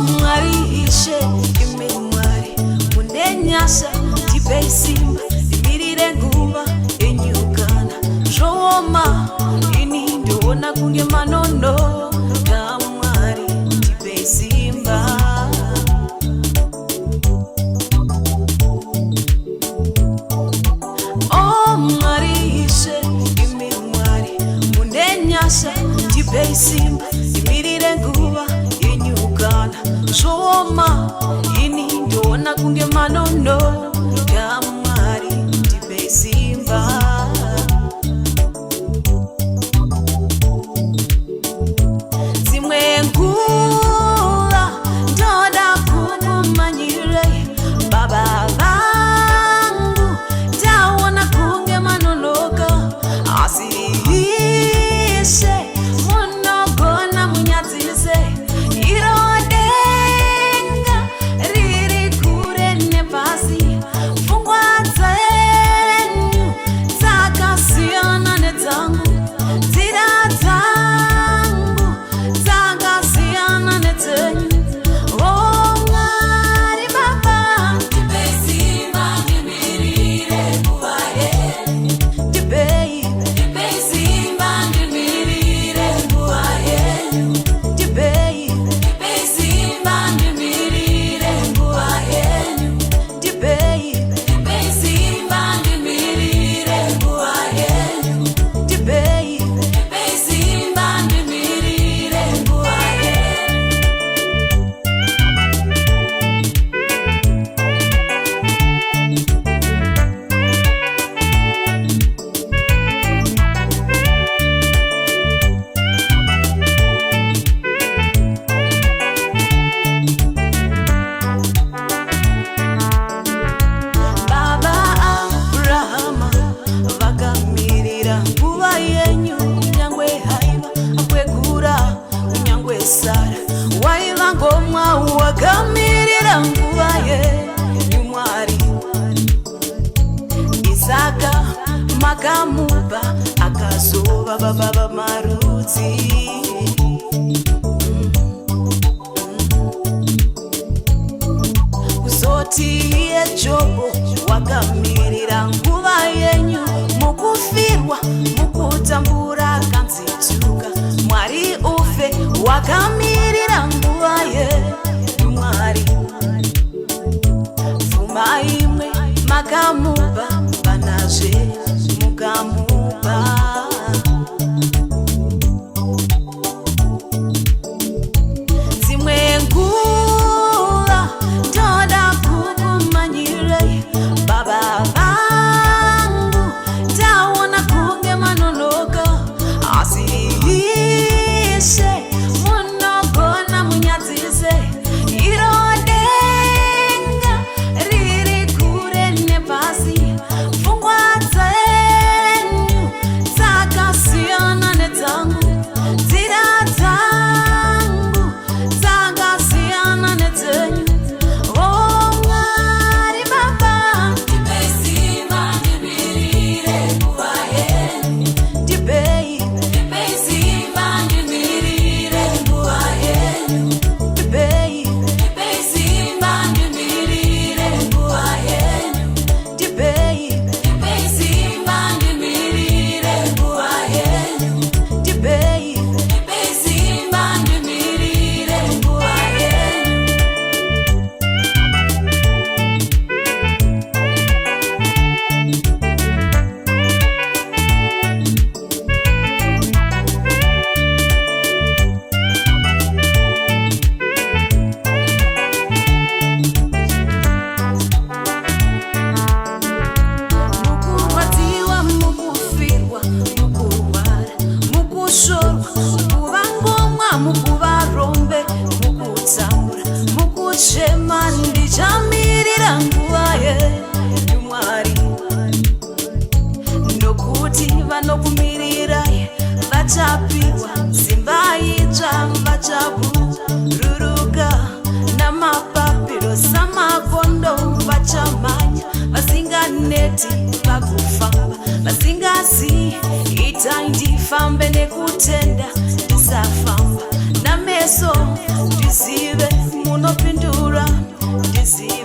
Mwarihishe imemwari munenyasha tibesimba imirire nguba enyukana shoma ini ndona kunge manondo kamwari tibesimba mwarihishe imemwari munenyasha tibesimba imirire nguba Shoma ini ndona kunge manondo kamwari tibesimba zimwe ngula ndoda kumanyire baba vangu taona kunge manondoka asihishe munogona munyadzise wakamirira nguva yenyumwari Isaka makamupa akazova baba vamarudzi kuzoti iye Jobho wakamirira nguva yenyu mukufirwa mukutambura kanzituka Mwari ufe wakamirira nguva yenyumwari Pfuma imwe makamupa vanazve mukamupa dzimwe nguva ndoda kukumanyire baba vangu taona kunge manonoka asi ishe munogona munyadzise iro denga riri kure nepasi pfungwa dzenyu dzakasiyana nedzangu nzira dzangu dzakasiyana nedzenyu Mwari baba tipe simba ndimirire nguva yenyu tipei simba ndimirire nguva yenyu tipei simba ndimirire nguva yenyu tipei simba ndimirire nguva yenyu tipei simba ndimirire nguva yenyu mukurwadziwa mukufirwa mukurwara mukushorwa mukuvangomwa mukuvarombe mukutsamura mukuchema ndichamirira nguva yenyumwari nokuti vanokumirirai vachapirwa simba itsva vachabururuka namapapiro samakondo vachamanya reti pakufamba masingazi itai ndifambe nekutenda ndisafamba nameso ndizive munopindura ndizive